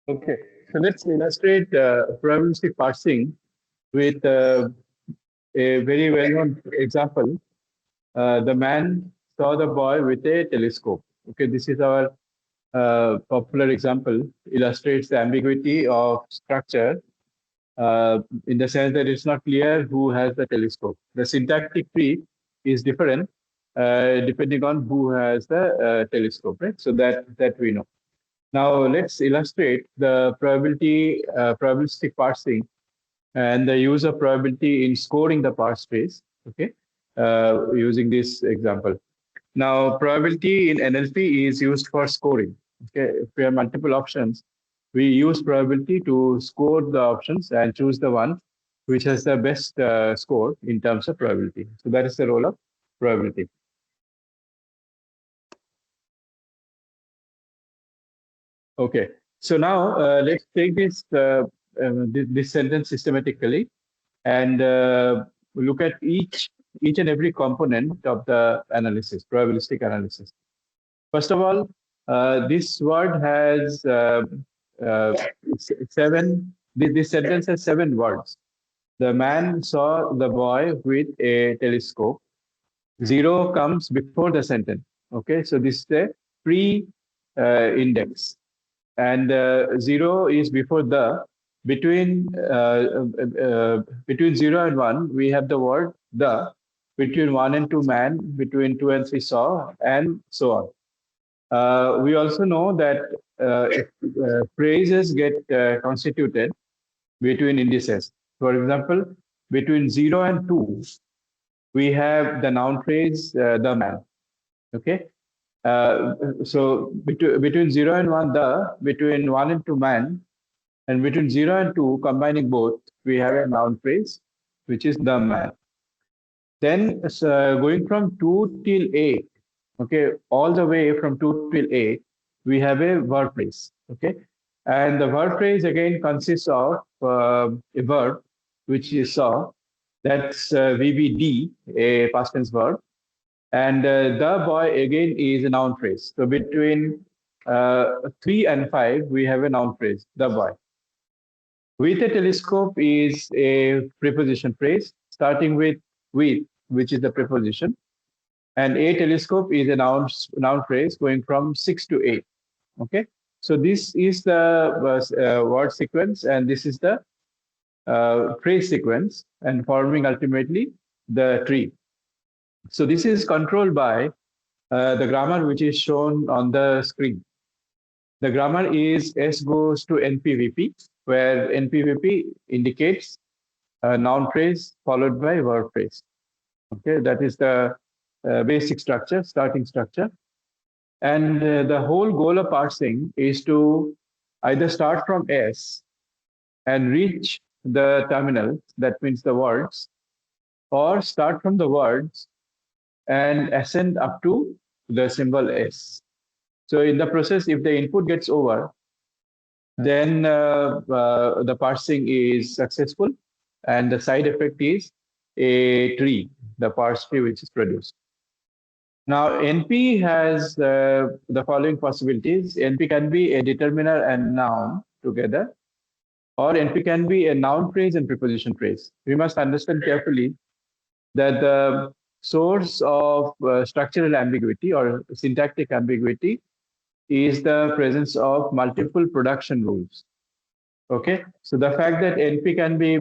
Okay, so let's illustrate probabilistic parsing with a very well-known example. The man saw the boy with a telescope. Okay, this is our popular example, illustrates the ambiguity of structure in the sense that it's not clear who has the telescope. The syntactic tree is different depending on who has the telescope, right? So that we know. Now let's illustrate the probabilistic parsing and the use of probability in scoring the parse space. Okay, using this example. Now, probability in NLP is used for scoring. Okay, if we have multiple options, we use probability to score the options and choose the one which has the best score in terms of probability. So that is the role of probability. Okay, so now let's take this sentence systematically and look at each and every component of the analysis, probabilistic analysis. First of all, this word has uh, seven. This sentence has 7 words. The man saw the boy with a telescope. 0 comes before the sentence. Okay, so this is the pre-index, and 0 is before the. Between 0 and 1, we have the word the. Between 1 and 2, man. Between 2 and 3, saw, and so on. We also know that phrases get constituted between indices. For example, between 0 and 2, we have the noun phrase the man. Okay. So between 0 and 1, the, between 1 and 2, man, and between 0 and 2, combining both, we have a noun phrase, which is the man. Then going from 2 till 8, okay, all the way from 2 till 8, we have a verb phrase, okay? And the verb phrase again consists of a verb, which you saw, that's VBD, a past tense verb. And the boy again is a noun phrase. So between 3 and 5, we have a noun phrase, the boy. With a telescope is a preposition phrase, starting with, which is the preposition. And a telescope is a noun phrase going from 6 to 8. Okay, so this is the word sequence, and this is the phrase sequence, and forming ultimately the tree. So this is controlled by the grammar which is shown on the screen. The grammar is S goes to NPVP, where NPVP indicates a noun phrase followed by verb phrase. Okay, that is the basic structure, starting structure. And the whole goal of parsing is to either start from S and reach the terminal, that means the words, or start from the words and ascend up to the symbol S. So in the process, if the input gets over, then the parsing is successful, and the side effect is a tree, the parse tree which is produced. Now, NP has the following possibilities. NP can be a determiner and noun together, or NP can be a noun phrase and preposition phrase. We must understand carefully that the source of structural ambiguity or syntactic ambiguity is the presence of multiple production rules. Okay, so the fact that NP can be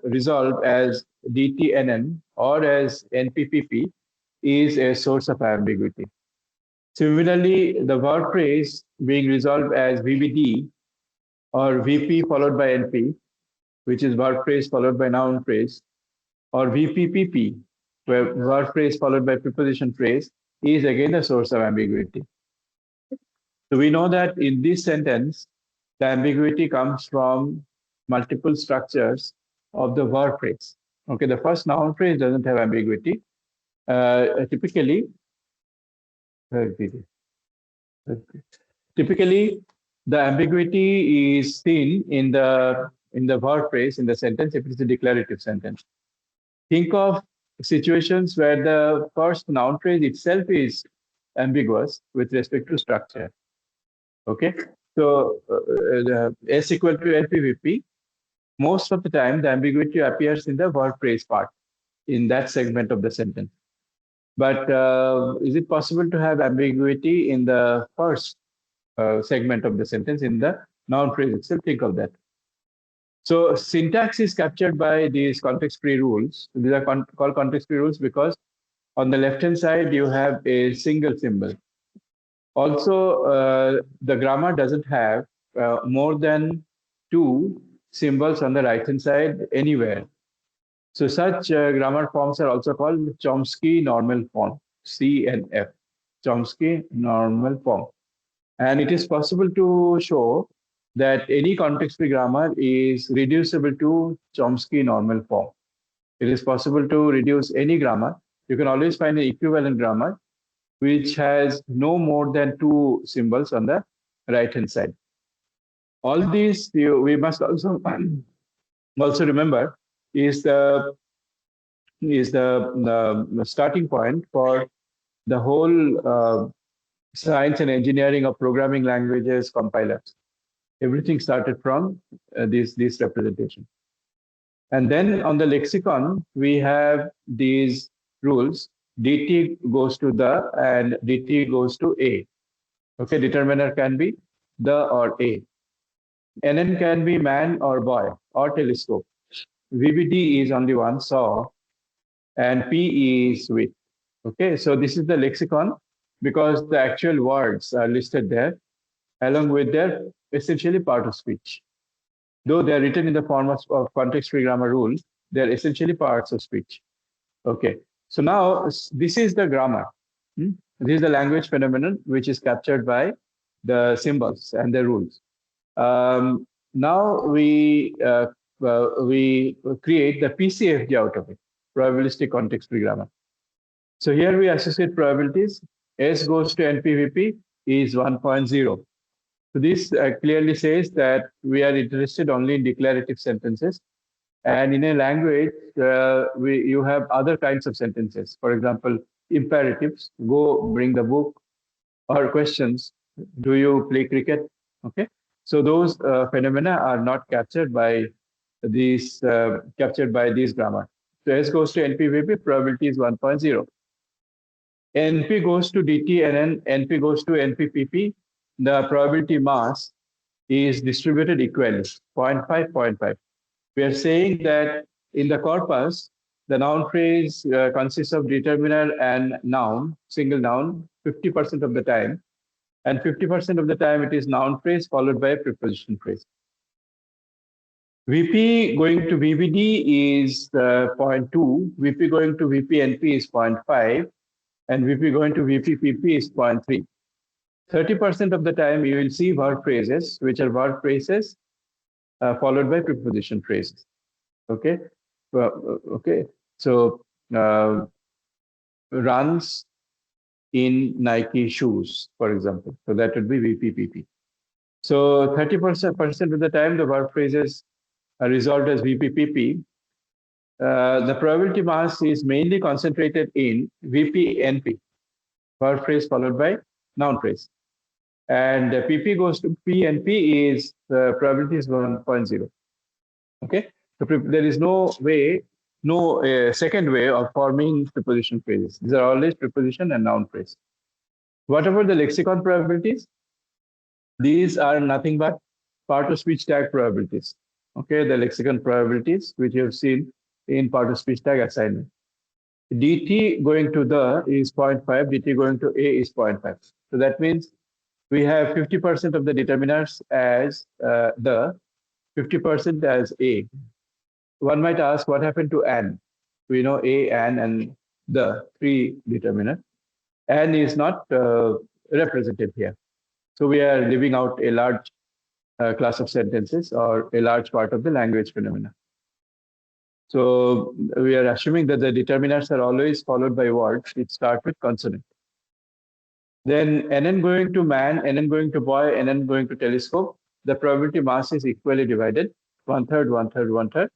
resolved as DTNN or as NPPP is a source of ambiguity. Similarly, the verb phrase being resolved as VBD or VP followed by NP, which is verb phrase followed by noun phrase, or VPPP, where verb phrase followed by preposition phrase, is again a source of ambiguity. So we know that in this sentence, the ambiguity comes from multiple structures of the verb phrase. Okay, the first noun phrase doesn't have ambiguity. Typically, the ambiguity is seen in the verb phrase in the sentence if it is a declarative sentence. Think of situations where the first noun phrase itself is ambiguous with respect to structure. Okay, So S equal to NPVP, most of the time the ambiguity appears in the verb phrase part, in that segment of the sentence. But is it possible to have ambiguity in the first segment of the sentence, in the noun phrase itself? Think of that. So syntax is captured by these context-free rules. These are called context-free rules because on the left-hand side, you have a single symbol. Also, the grammar doesn't have more than two symbols on the right-hand side anywhere. So such grammar forms are also called Chomsky normal form, C and F, Chomsky normal form. And it is possible to show that any context-free grammar is reducible to Chomsky normal form. It is possible to reduce any grammar. You can always find an equivalent grammar which has no more than two symbols on the right-hand side. All these we must also also remember is the starting point for the whole science and engineering of programming languages compilers. Everything started from this representation. And then on the lexicon, we have these rules. DT goes to the and DT goes to A. Okay, determiner can be the or A. NN can be man or boy or telescope. VBD is only one, saw, and P is with. Okay, so this is the lexicon because the actual words are listed there along with their essentially part of speech. Though they are written in the form of context-free grammar rules, they are essentially parts of speech. Okay, so now this is the grammar. This is the language phenomenon which is captured by the symbols and the rules. Now we create the PCFG out of it, probabilistic context-free grammar. So here we associate probabilities. S goes to NPVP is 1.0. So this clearly says that we are interested only in declarative sentences. And in a language, you have other kinds of sentences. For example, imperatives, go bring the book, or questions, do you play cricket? Okay. So those phenomena are not captured by these grammar. So S goes to NPVP, probability is 1.0. NP goes to DT and NP goes to NPPP. The probability mass is distributed equally, 0.5, 0.5. We are saying that in the corpus, the noun phrase consists of determiner and noun, single noun, 50% of the time. And 50% of the time, it is noun phrase followed by a preposition phrase. VP going to VBD is 0.2, VP going to VPNP is 0.5, and VP going to VPPP is 0.3. 30% of the time, you will see verb phrases, which are verb phrases followed by preposition phrases. Okay. Okay. So runs in Nike shoes, for example. So that would be VPPP. So 30% of the time, the verb phrases are resolved as VPPP. The probability mass is mainly concentrated in VPNP, verb phrase followed by noun phrase. And PP goes to P, and P is the probability is 1.0. Okay, so there is no way, no second way of forming preposition phrases. These are always preposition and noun phrase. What about the lexicon probabilities? These are nothing but part of speech tag probabilities. Okay, the lexicon probabilities which you have seen in part of speech tag assignment. DT going to the is 0.5, DT going to A is 0.5. So that means we have 50% of the determiners as the, 50% as A. One might ask, what happened to an? We know A, an, and the three determiner. An is not represented here. So we are leaving out a large class of sentences or a large part of the language phenomena. So we are assuming that the determiners are always followed by words which start with consonant. Then NN going to man, NN going to boy, NN going to telescope. The probability mass is equally divided, 1/3, 1/3, 1/3.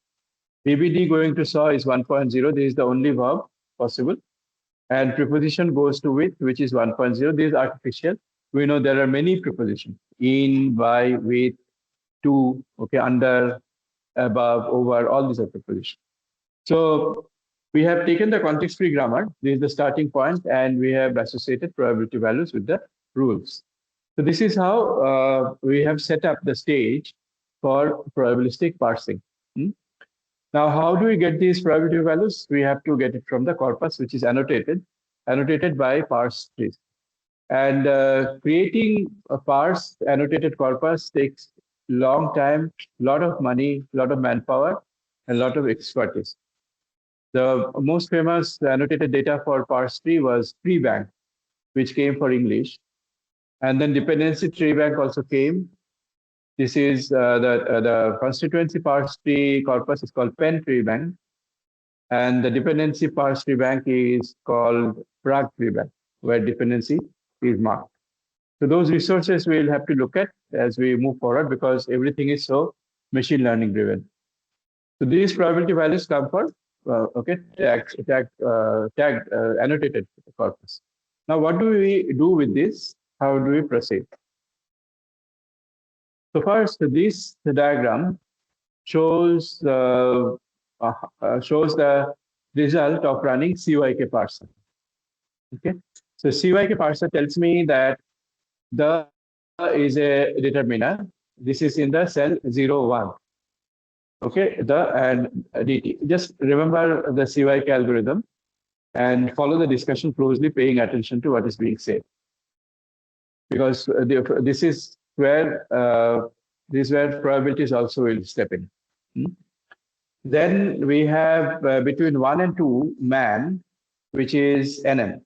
VBD going to saw is 1.0. This is the only verb possible. And preposition goes to with, which is 1.0. This is artificial. We know there are many prepositions. in, by, with, to, okay, under, above, over, all these are prepositions. So we have taken the context-free grammar. This is the starting point, and we have associated probability values with the rules. So this is how we have set up the stage for probabilistic parsing. Now, how do we get these probability values? We have to get it from the corpus, which is annotated by parse trees. And creating a parse annotated corpus takes long time, lot of money, lot of manpower, and a lot of expertise. The most famous annotated data for parse tree was tree bank, which came for English. And then dependency tree bank also came. This is the constituency parse tree corpus is called pen tree bank. And the dependency parse tree bank is called Prague tree bank, where dependency is marked. So those resources we'll have to look at as we move forward because everything is so machine learning driven. So these probability values come for tagged annotated corpus. Now, what do we do with this? How do we proceed? So first, this diagram shows the result of running CYK parser. Okay, so CYK parser tells me that the is a determiner. This is in the cell 0, 1. Okay, the and dt. Just remember the CYK algorithm and follow the discussion closely, paying attention to what is being said. Because this is where probabilities also will step in. Then we have between 1 and 2 man, which is NN.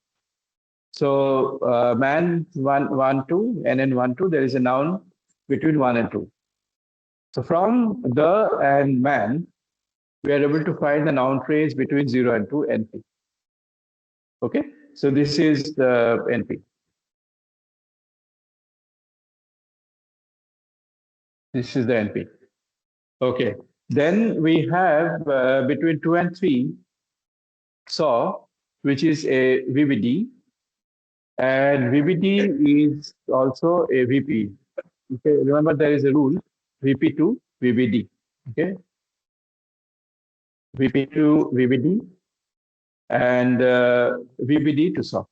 So man 1, 2, NN 1, 2, there is a noun between 1 and 2. So from the and man, we are able to find the noun phrase between 0 and 2, NP. Okay, so this is the NP. This is the NP. Okay, then we have between 2 and 3, saw, which is a VBD, and VBD is also a VP. Okay, remember there is a rule, VP to VBD. Okay, VP to VBD and VBD to saw.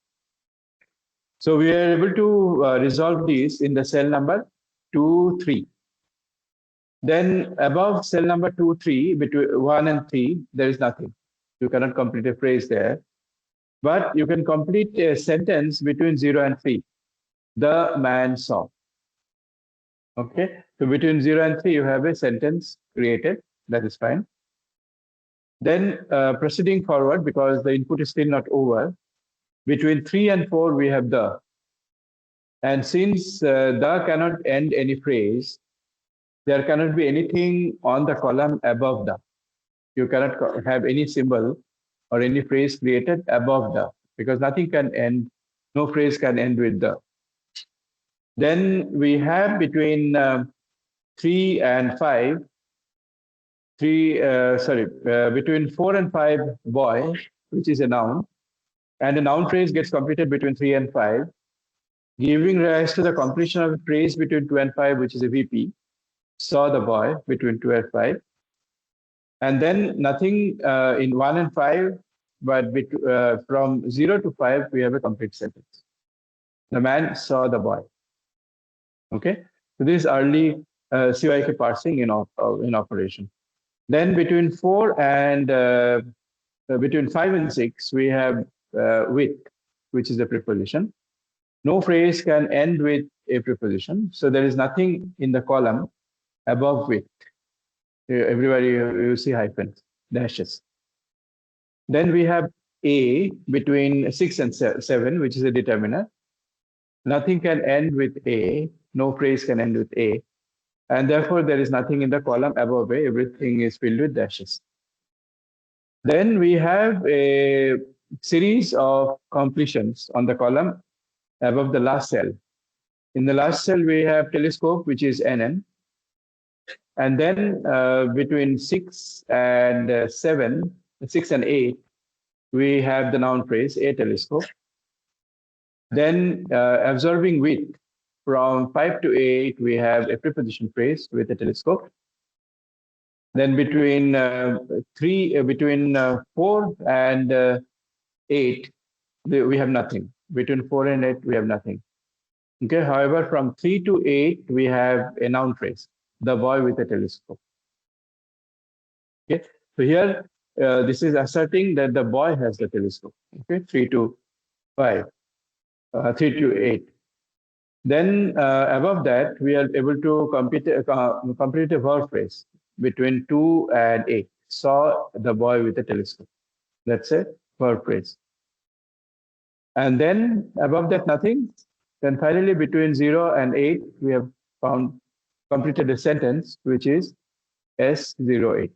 So we are able to resolve these in the cell number 2, 3. Then above cell number 2, 3, between 1 and 3, there is nothing. You cannot complete a phrase there. But you can complete a sentence between 0 and 3. The man saw. Okay, so between 0 and 3, you have a sentence created. That is fine. Then proceeding forward, because the input is still not over, between 3 and 4, we have the. And since the cannot end any phrase, there cannot be anything on the column above the. You cannot have any symbol or any phrase created above the, because nothing can end, no phrase can end with the. Then we have between 3 and 5, between 4 and 5, boy, which is a noun, and the noun phrase gets completed between 3 and 5, giving rise to the completion of a phrase between 2 and 5, which is a VP, saw the boy between 2 and 5. And then nothing in 1 and 5, but from 0 to 5, we have a complete sentence. The man saw the boy. Okay, so this is early CYK parsing in operation. Then between 4 and between 5 and 6, we have with, which is a preposition. No phrase can end with a preposition, so there is nothing in the column above with. Everywhere you see hyphens, dashes. Then we have A between 6 and 7, which is a determiner. Nothing can end with A. No phrase can end with A. And therefore, there is nothing in the column above A. Everything is filled with dashes. Then we have a series of completions on the column above the last cell. In the last cell, we have telescope, which is NN. And then between 6 and 7, 6 and 8, we have the noun phrase, a telescope. Then observing with, from 5 to 8, we have a preposition phrase with a telescope. Then between 4 and 8, we have nothing. Between 4 and 8, we have nothing. Okay. However, from 3 to 8, we have a noun phrase, the boy with a telescope. Okay. So here, this is asserting that the boy has the telescope. Okay. 3 to 5, 3 to 8. Then above that, we are able to complete a verb phrase between 2 and 8. Saw the boy with a telescope. That's a verb phrase. And then above that, nothing. Then finally, between 0 and 8, we have completed a sentence, which is S08.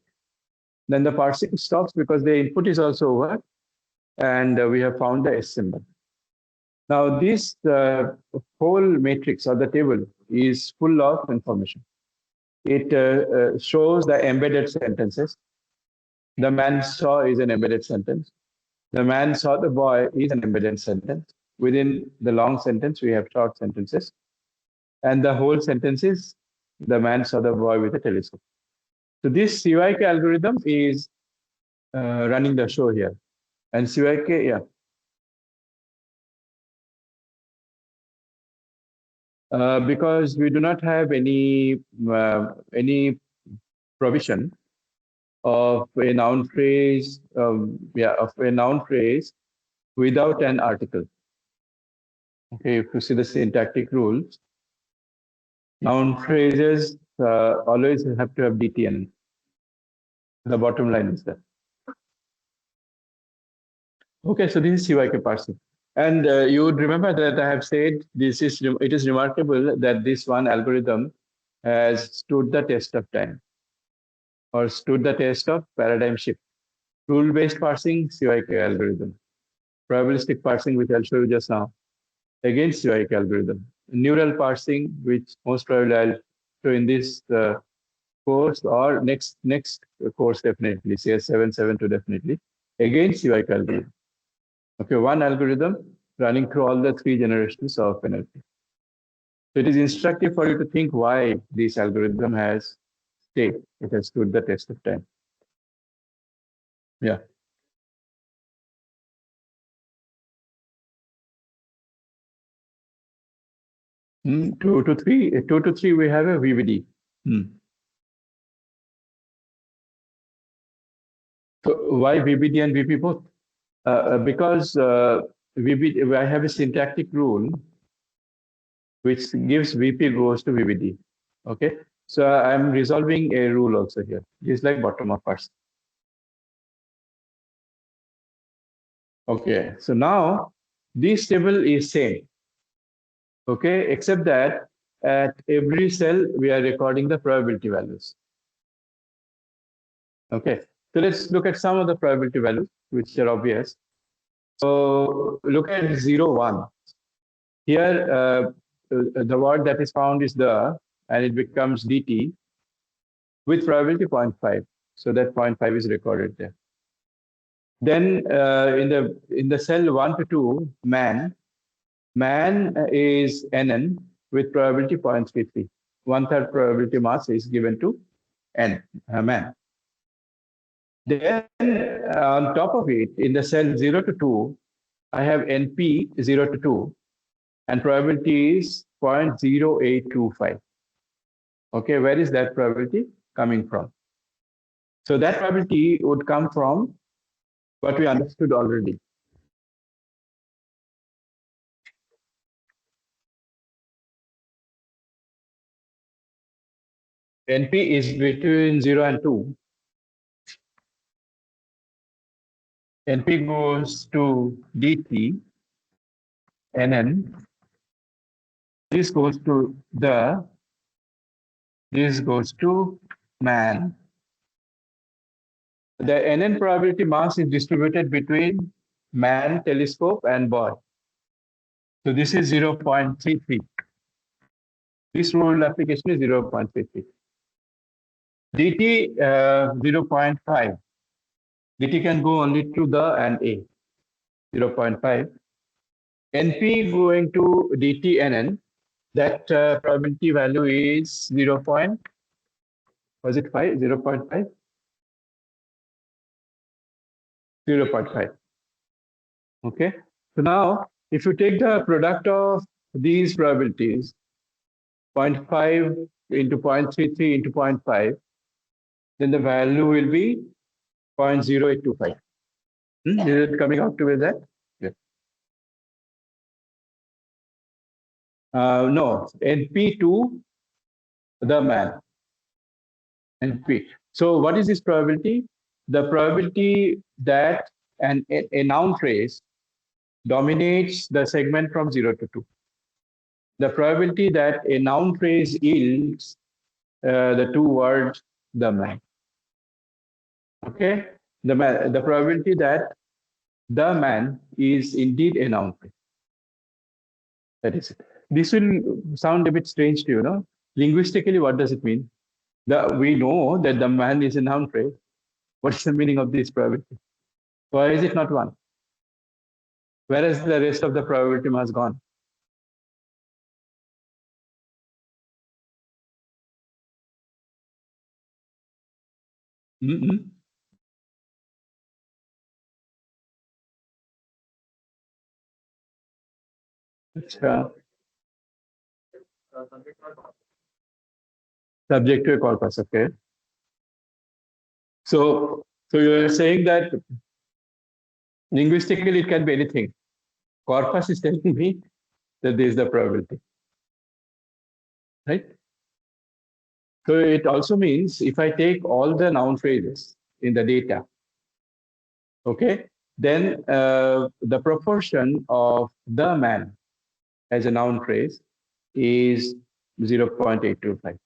Then the parsing stops because the input is also over, and we have found the S symbol. Now, this whole matrix or the table is full of information. It shows the embedded sentences. The man saw is an embedded sentence. The man saw the boy is an embedded sentence. Within the long sentence, we have short sentences. And the whole sentence is the man saw the boy with a telescope. So this CYK algorithm is running the show here. And CYK, yeah. Because we do not have any provision of a noun phrase, of a noun phrase without an article. Okay, if you see the syntactic rules, noun phrases always have to have DTN. The bottom line is that. Okay, so this is CYK parsing. And you would remember that I have said it is remarkable that this one algorithm has stood the test of time or stood the test of paradigm shift. Rule-based parsing, CYK algorithm. Probabilistic parsing, which I'll show you just now, again CYK algorithm. Neural parsing, which most probably I'll show in this course or next course definitely, CS772 definitely, again CYK algorithm. Okay, one algorithm running through all the 3 generations of NLP. So it is instructive for you to think why this algorithm has stayed. It has stood the test of time. Yeah. Two to three, we have a VBD. So why VBD and VP both? Because VBD, I have a syntactic rule which gives VP goes to VBD. Okay, so I'm resolving a rule also here. It's like bottom-up parsing. Okay, so now this table is same. Okay, except that at every cell we are recording the probability values. Okay, so let's look at some of the probability values which are obvious. So look at 0, 1. Here, the word that is found is the, and it becomes DT with probability 0.5. So that 0.5 is recorded there. Then in the cell 1 to 2, man is NN with probability 0.33. 1/3 probability mass is given to N, man. Then on top of it, in the cell 0 to 2, I have NP 0 to 2, and probability is 0.0825. Okay, where is that probability coming from? So that probability would come from what we understood already. NP is between 0 and 2. NP goes to DT, NN. This goes to this goes to man. The NN probability mass is distributed between man, telescope, and boy. So this is 0.33. This rule application is 0.33. DT 0.5. DT can go only to the and A, 0.5. NP going to DT NN, that probability value is 0. Was it 5? 0 0.5? 0 0.5. Okay. So now, if you take the product of these probabilities, 0.5 into 0.33 into 0.5, then the value will be 0.0825. Is it coming out to be that? Yeah. No, NP to the man. NP. So what is this probability? The probability that a noun phrase dominates the segment from 0 to 2. The probability that a noun phrase yields the two words the man. Okay? The probability that the man is indeed a noun phrase. That is it. This will sound a bit strange to you, no? Linguistically, what does it mean? We know that the man is a noun phrase. What is the meaning of this probability? Why is it not one? Whereas the rest of the probability has gone. Mm-mm. Achha. Subject to a corpus, okay. So you're saying that linguistically it can be anything. Corpus is telling me that this is the probability, right? So it also means if I take all the noun phrases in the data, okay, then the proportion of the man as a noun phrase is 0.825.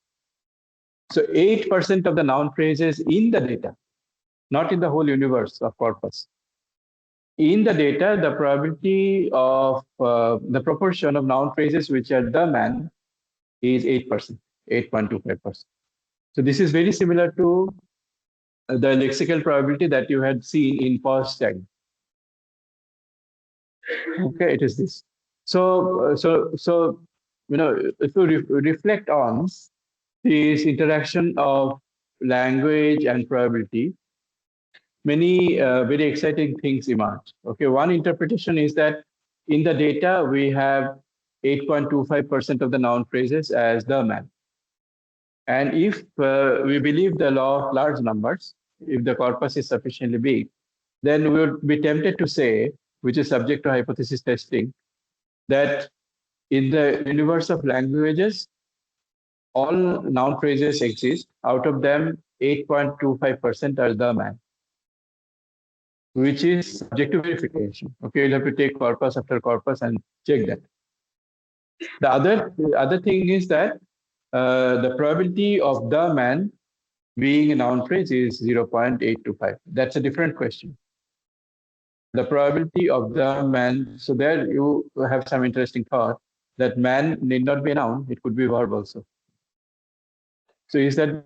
So 8% of the noun phrases in the data, not in the whole universe of corpus. In the data, the probability of the proportion of noun phrases which are the man is 8%, 8.25%. So this is very similar to the lexical probability that you had seen in past time. Okay, it is this. So you know, if you reflect on this interaction of language and probability, many very exciting things emerge. Okay, one interpretation is that in the data we have 8.25% of the noun phrases as the man. And if we believe the law of large numbers, if the corpus is sufficiently big, then we would be tempted to say, which is subject to hypothesis testing, that in the universe of languages, all noun phrases exist. Out of them, 8.25% are the man, which is subject to verification. Okay, you'll have to take corpus after corpus and check that. The other thing is that the probability of the man being a noun phrase is 0.825. That's a different question. The probability of the man, so there you have some interesting thought that man need not be a noun, it could be a verb also. So is that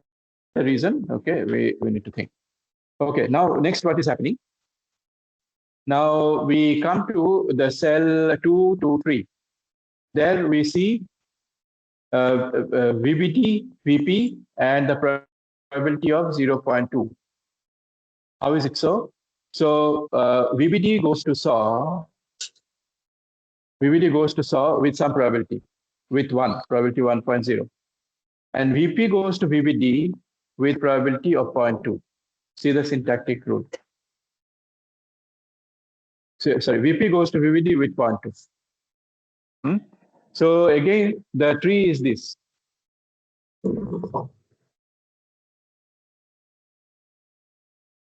the reason? Okay, we need to think. Okay, now next what is happening? Now we come to the cell 223. There we see VBT, VP, and the probability of 0.2. How is it so? So VBD goes to SAW. VBD goes to SAW with some probability, with 1, probability 1.0. And VP goes to VBD with probability of 0.2. See the syntactic rule. So, sorry, VP goes to VBD with 0.2. So again, the tree is this.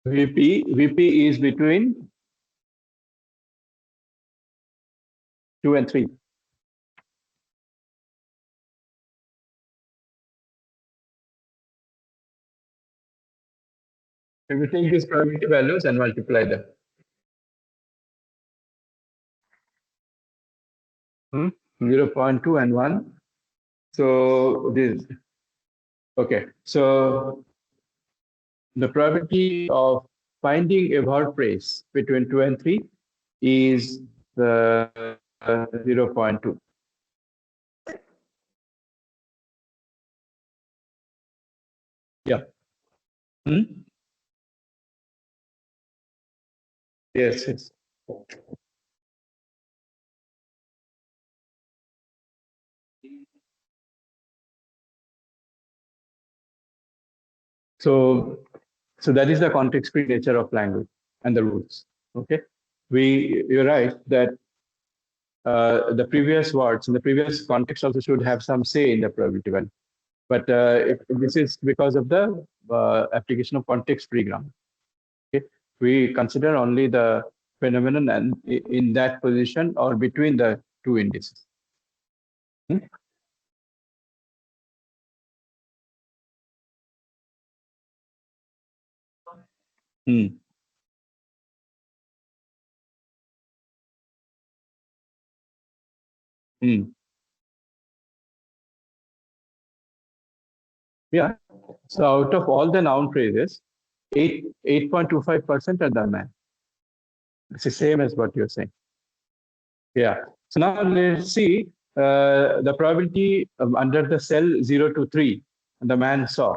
VP is between 2 and 3. If you take these probability values and multiply them. 0.2 and 1. So this, okay. So the probability of finding a verb phrase between 2 and 3 is 0.2. Yeah. Hmm? Yes, yes. So, so that is the context-free nature of language and the rules. Okay, you're right that the previous words in the previous context also should have some say in the probability value. But this is because of the application of context-free grammar. Okay, we consider only the phenomenon and in that position or between the two indices. Hmm? Hmm. Hmm. Yeah. So out of all the noun phrases, 8.25% are the man. It's the same as what you're saying. Yeah. So now let's see the probability under the cell 0 to 3, the man saw.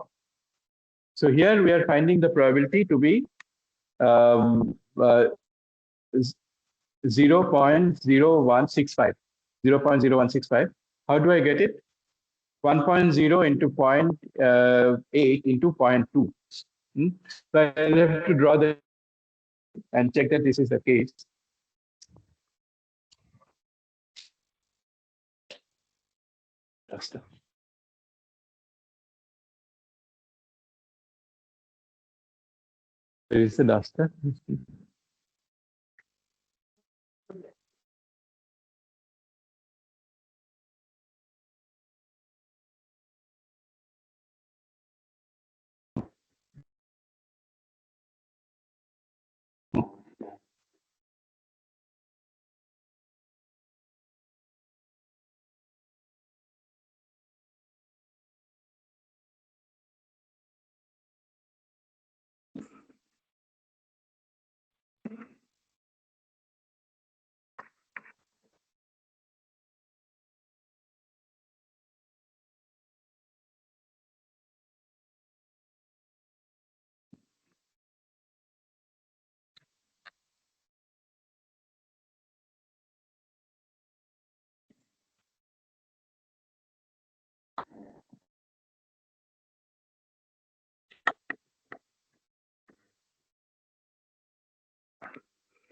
So here we are finding the probability to be um, uh, 0.0165. 0.0165. How do I get it? 1.0 into zero point 0.8 into zero point 0.2. Hmm? So I have to draw the and check that this is the case. Duster. There is the duster.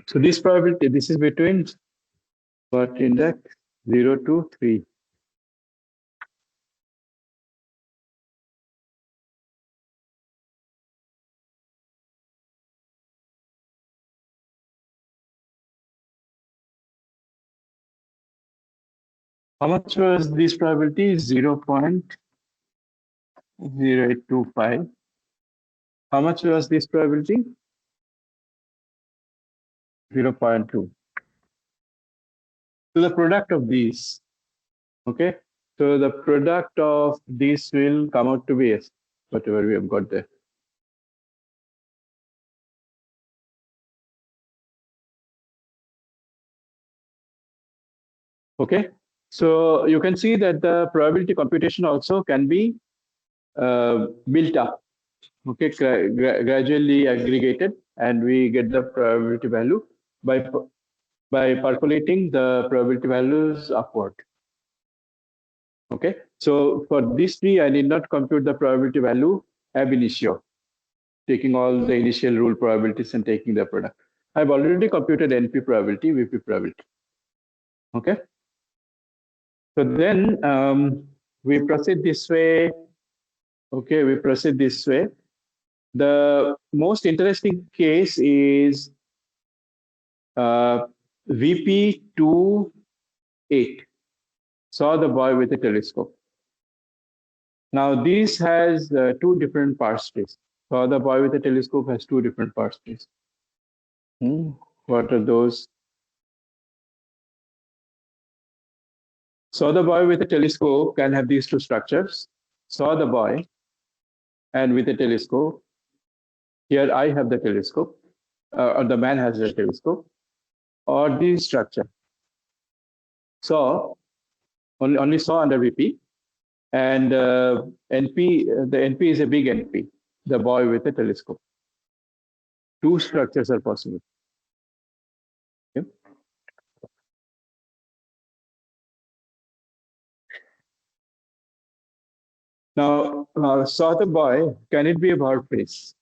So this probability, this is between what index 0 to 3. How much was this probability? 0.0825. How much was this probability? 0.2. So the product of these, okay? So the product of these will come out to be S, whatever we have got there. Okay, so you can see that the probability computation also can be built up, okay, gradually aggregated, and we get the probability value by percolating the probability values upward. Okay, so for these three, I need not compute the probability value ab initio, taking all the initial rule probabilities and taking the product. I've already computed NP probability, VP probability. Okay, so then we proceed this way. Okay, we proceed this way. The most interesting case is VP 28, saw the boy with a telescope. Now, this has two different parts. Saw the boy with a telescope has two different parts. What are those? Saw the boy with a telescope can have these two structures. Saw the boy and with a telescope. Here I have the telescope, or the man has the telescope, or this structure. Saw, only saw under VP. And the NP is a big NP, the boy with a telescope. Two structures are possible. Okay. Now, saw the boy, can it be a verb phrase?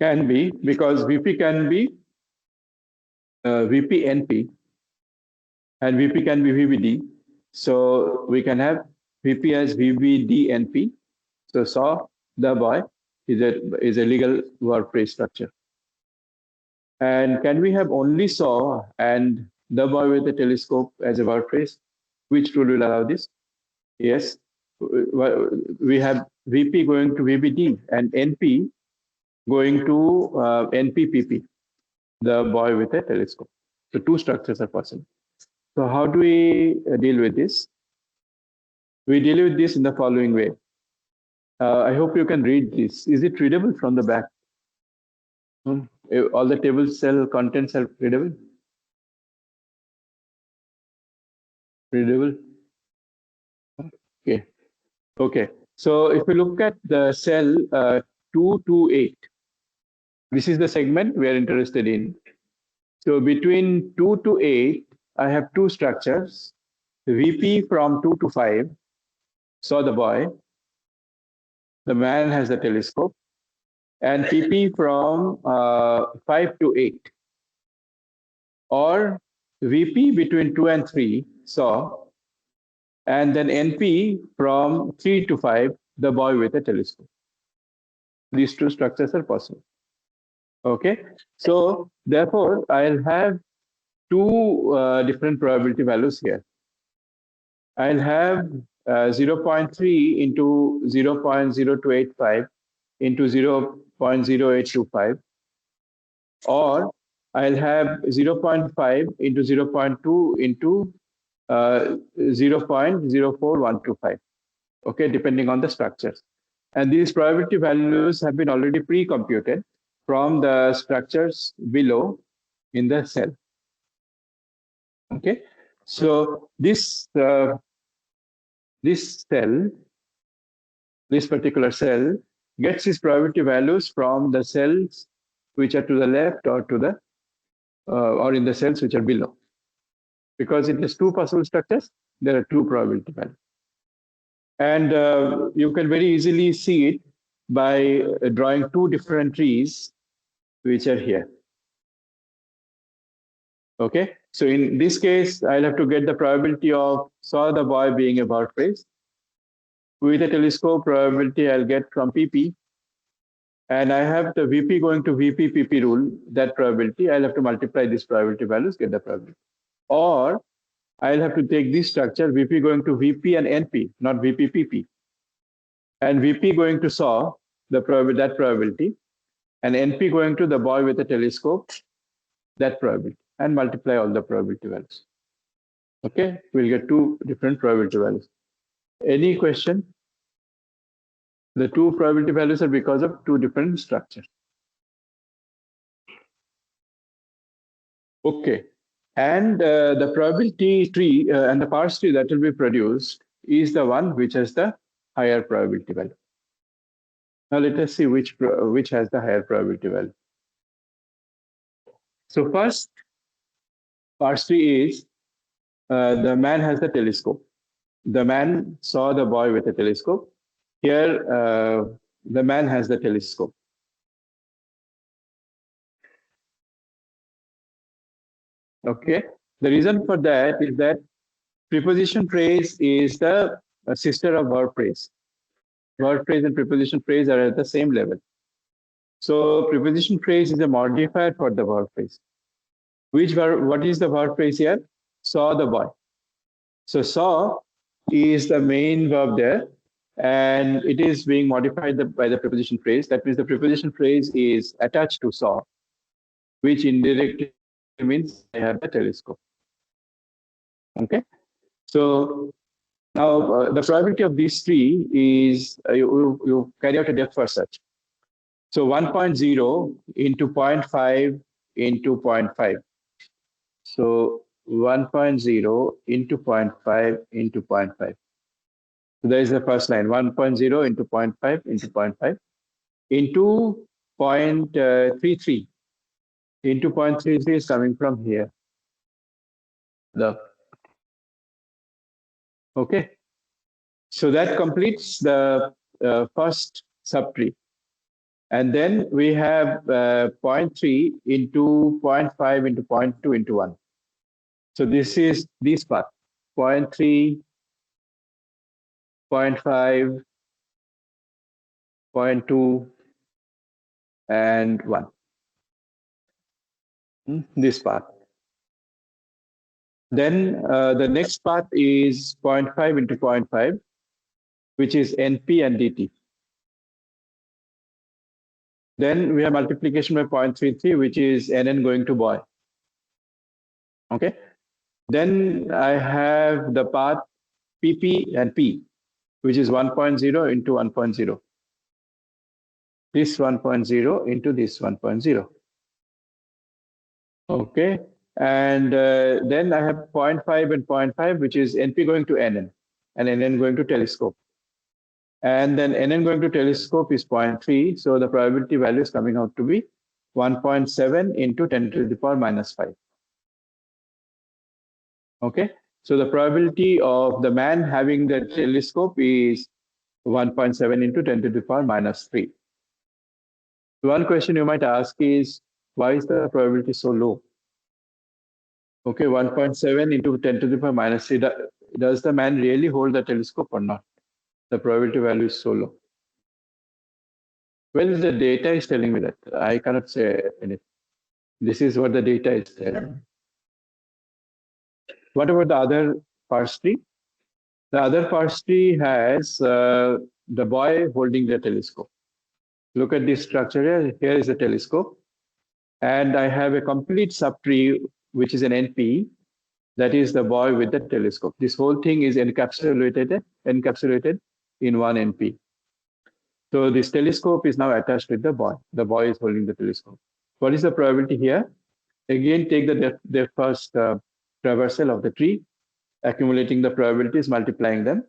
Can be, because VP can be VP NP and VP can be VBD. So we can have VP as VBD NP. So saw the boy is a legal verb phrase structure. And can we have only saw and the boy with the telescope as a verb phrase? Which rule will allow this? Yes. We have VP going to VBD and NP going to NPPP, the boy with a telescope. So two structures are possible. So how do we deal with this? We deal with this in the following way. I hope you can read this. Is it readable from the back? All the table cell contents are readable? Readable? Okay. Okay. So if we look at the cell 228, this is the segment we are interested in. So between 2 to 8, I have two structures. VP from 2 to 5, saw the boy. The man has the telescope. And PP from 5 to 8. Or VP between 2 and 3, saw. And then NP from 3 to 5, the boy with a telescope. These two structures are possible. Okay. So therefore, I'll have two different probability values here. I'll have 0.3 into 0.0285 into 0.0825, or I'll have 0.5 into 0.2 into 0.04125, okay, depending on the structures. And these probability values have been already pre-computed from the structures below in the cell. Okay, so this cell, this particular cell, gets its probability values from the cells which are to the left or to the or in the cells which are below. Because it has two possible structures, there are two probability values. And you can very easily see it by drawing two different trees which are here. Okay, so in this case, I'll have to get the probability of saw the boy being a verb phrase. With a telescope probability, I'll get from PP. And I have the VP going to VP PP rule, that probability. I'll have to multiply these probability values, get the probability. Or I'll have to take this structure, VP going to VP and NP, not VP PP. And VP going to saw, that probability. And NP going to the boy with a telescope, that probability. And multiply all the probability values. Okay, we'll get two different probability values. Any question? The two probability values are because of two different structures. Okay, and the probability tree and the parse tree that will be produced is the one which has the higher probability value. Now let us see which has the higher probability value. So first parse tree is the man has the telescope. The man saw the boy with a telescope. Here the man has the telescope. Okay, the reason for that is that preposition phrase is the sister of verb phrase. Verb phrase and preposition phrase are at the same level. So preposition phrase is a modifier for the verb phrase. What is the verb phrase here? Saw the boy. So saw is the main verb there, and it is being modified by the preposition phrase. That means the preposition phrase is attached to saw, which indirectly means I have the telescope. Okay, so now the probability of these three is you carry out a depth first search. So 1.0 into 0.5 into 0.5. So 1.0 into 0.5 into 0.5. So there is the first line, 1.0 into 0.5 into 0.5 into 0.33. Into 0.33 is coming from here. Okay. So that completes the first subtree. And then we have 0.3 into 0.5 into 0.2 into 1. So this is this part, 0.3, 0.5, 0.2, and 1. This part. Then the next part is 0.5 into 0.5, which is NP and DT. Then we have multiplication by 0.33, which is NN going to boy. Okay. Then I have the part PP and P, which is 1.0 into 1.0. This 1.0 into this 1.0. Okay. And then I have 0.5 and 0.5, which is NP going to NN and NN going to telescope. And then NN going to telescope is 0.3. So the probability value is coming out to be 1.7 into 10 to the power minus 5. Okay. So the probability of the man having the telescope is 1.7 into 10 to the power minus 3. One question you might ask is, why is the probability so low? Okay, 1.7 into 10 to the power minus 3. Does the man really hold the telescope or not? The probability value is so low. Well, the data is telling me that. I cannot say anything. This is what the data is telling. What about the other parse tree? The other parse tree has the boy holding the telescope. Look at this structure here. Here is the telescope. And I have a complete subtree, which is an NP. That is the boy with the telescope. This whole thing is encapsulated in one NP. So this telescope is now attached with the boy. The boy is holding the telescope. What is the probability here? Again, take the first traversal of the tree, accumulating the probabilities, multiplying them.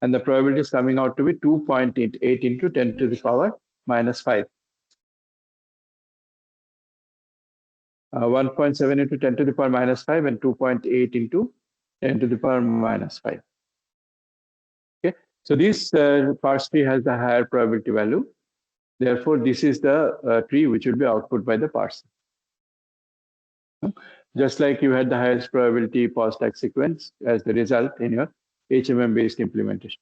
And the probability is coming out to be 2.8 into 10 to the power minus 5. 1.7 into 10 to the power minus 5 and 2.8 into 10 to the power minus 5. Okay, so this parse tree has the higher probability value. Therefore, this is the tree which will be output by the parser. Just like you had the highest probability pause-tag sequence as the result in your HMM-based implementation.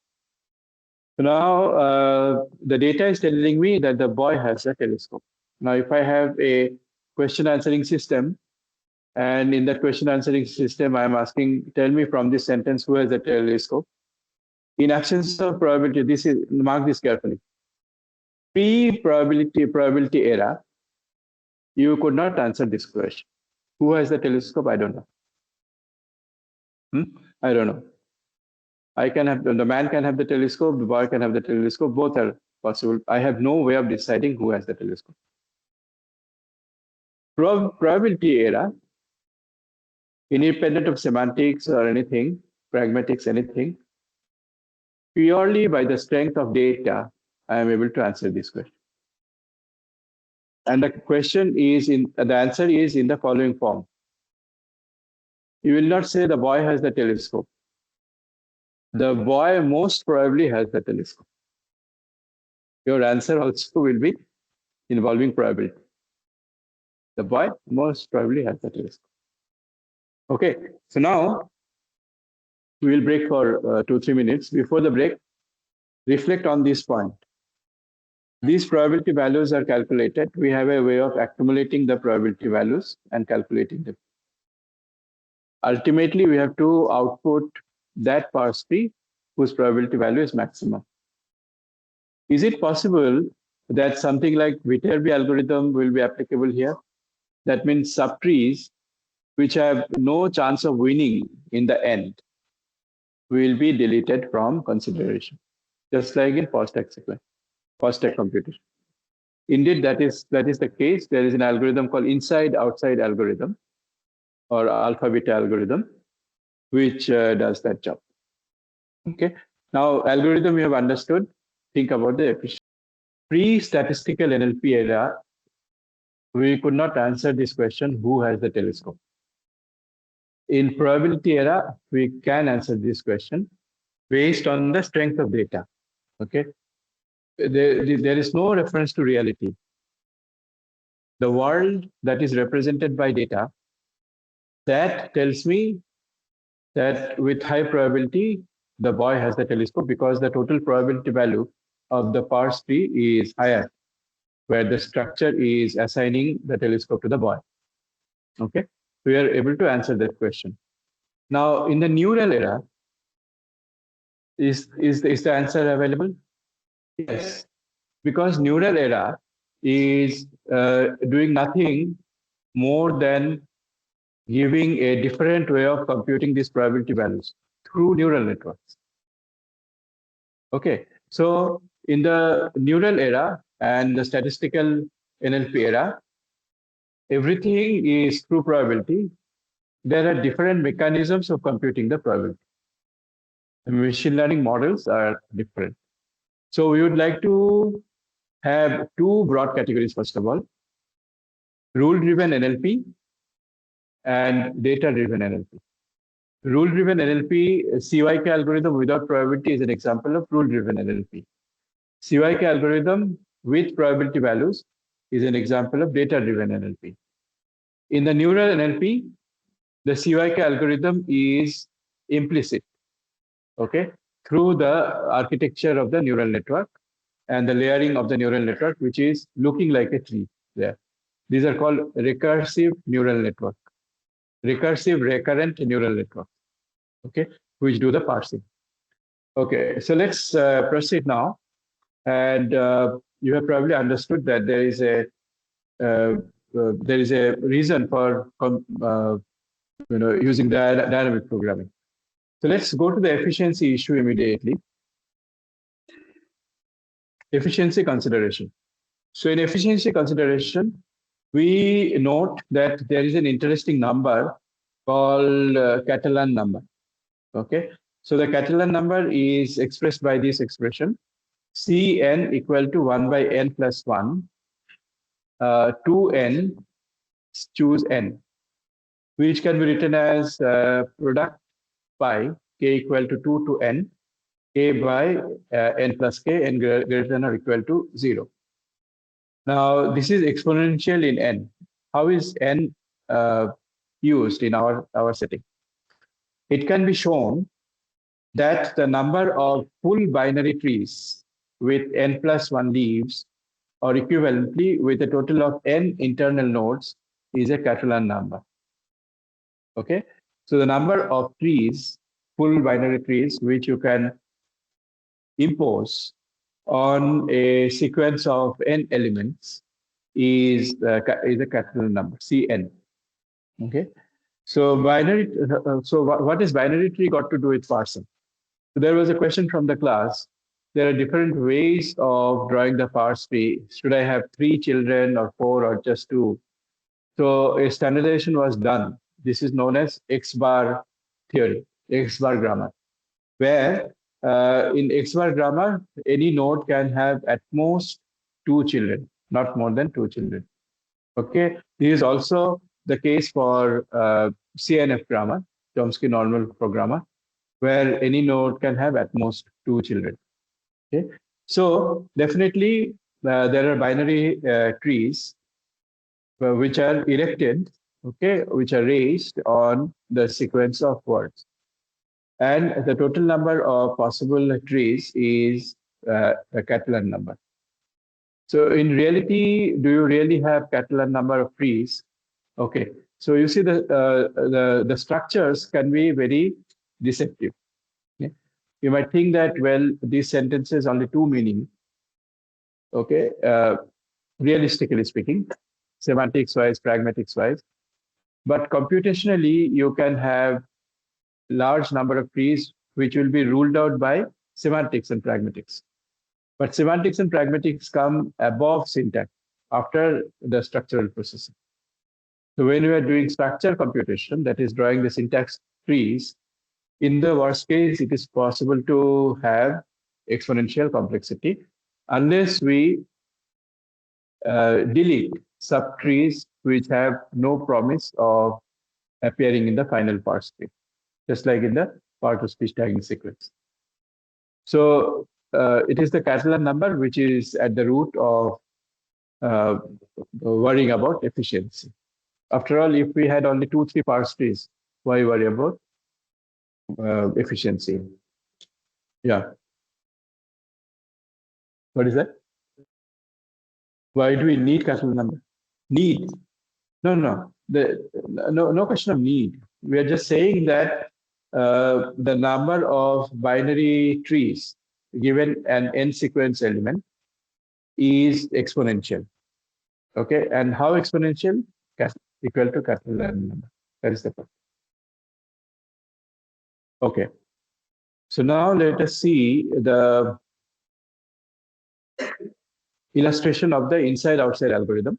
So now the data is telling me that the boy has a telescope. Now, if I have a question answering system, and in that question answering system, I'm asking, tell me from this sentence who has a telescope. In absence of probability, this is, mark this carefully. Pre-probability era, you could not answer this question. Who has the telescope? I don't know. I don't know. I can have, the man can have the telescope, the boy can have the telescope, both are possible. I have no way of deciding who has the telescope. Probability era, independent of semantics or anything, pragmatics, anything, purely by the strength of data, I am able to answer this question. And the question is the answer is in the following form. You will not say the boy has the telescope. The boy most probably has the telescope. Your answer also will be involving probability. The boy most probably has the telescope. Okay, so now we will break for 2-3 minutes. Before the break, reflect on this point. These probability values are calculated. We have a way of accumulating the probability values and calculating them. Ultimately, we have to output that parse tree whose probability value is maximum. Is it possible that something like Viterbi algorithm will be applicable here? That means subtrees which have no chance of winning in the end will be deleted from consideration, just like in pause-tag sequence, pause-tag computation. Indeed, that is the case. There is an algorithm called inside-outside algorithm. or alpha beta algorithm, which does that job. Okay. Now, algorithm you have understood. Think about the efficiency. Pre-statistical NLP era, we could not answer this question, who has the telescope? In probability era, we can answer this question based on the strength of data. Okay. There is no reference to reality. The world that is represented by data, that tells me that with high probability, the boy has the telescope because the total probability value of the parse tree is higher, where the structure is assigning the telescope to the boy. Okay, we are able to answer that question. Now, in the neural era, is the answer available? Yes, because neural era is doing nothing more than giving a different way of computing these probability values through neural networks. Okay, so in the neural era and the statistical NLP era, everything is through probability. There are different mechanisms of computing the probability. The machine learning models are different. So we would like to have two broad categories, first of all, rule-driven NLP and data-driven NLP. Rule-driven NLP, CYK algorithm without probability is an example of rule-driven NLP. CYK algorithm with probability values is an example of data-driven NLP. In the neural NLP, the CYK algorithm is implicit, okay, through the architecture of the neural network and the layering of the neural network, which is looking like a tree there. These are called recursive neural network, recursive recurrent neural network, okay, which do the parsing. Okay, so let's proceed now. And you have probably understood that there is a reason for using dynamic programming. So let's go to the efficiency issue immediately. Efficiency consideration. So in efficiency consideration, we note that there is an interesting number called Catalan number. Okay, so the Catalan number is expressed by this expression: Cn equal to 1 by n plus 1, 2n choose n, which can be written as product pi k equal to 2 to n, k by n plus k, n greater than or equal to 0. Now, this is exponential in n. How is n used in our setting? It can be shown that the number of full binary trees with n plus 1 leaves, or equivalently with a total of n internal nodes, is a Catalan number. Okay, so the number of trees, full binary trees, which you can impose on a sequence of n elements is a Catalan number, Cn. Okay, so binary. So what is binary tree got to do with parsing? So there was a question from the class. There are different ways of drawing the parse tree. Should I have 3 children or 4 or just 2? So a standardization was done. This is known as X bar theory, X bar grammar, where in X bar grammar, any node can have at most 2 children, not more than 2 children. Okay, this is also the case for CNF grammar, Chomsky normal programmer, where any node can have at most 2 children. Okay, so definitely there are binary trees which are erected, okay, which are raised on the sequence of words. And the total number of possible trees is the Catalan number. So in reality, do you really have Catalan number of trees? Okay, so you see the structures can be very deceptive. Okay? You might think that, well, these sentences only 2 meaning. Okay, realistically speaking, semantics wise, pragmatics wise, but computationally you can have large number of trees which will be ruled out by semantics and pragmatics. But semantics and pragmatics come above syntax, after the structural processing. So when we are doing structure computation, that is drawing the syntax trees, in the worst case, it is possible to have exponential complexity unless we delete subtrees which have no promise of appearing in the final parse tree, just like in the part-to-speech tagging sequence. So it is the Catalan number which is at the root of uh, worrying about efficiency. After all, if we had only 2, 3 parse trees, why worry about efficiency? Yeah. What is that? Why do we need Catalan number? Need? No, no. No question of need. We are just saying that the number of binary trees given an n sequence element is exponential. Okay, and how exponential? Equal to Catalan number. That is the point. Okay. So now let us see the illustration of the inside-outside algorithm.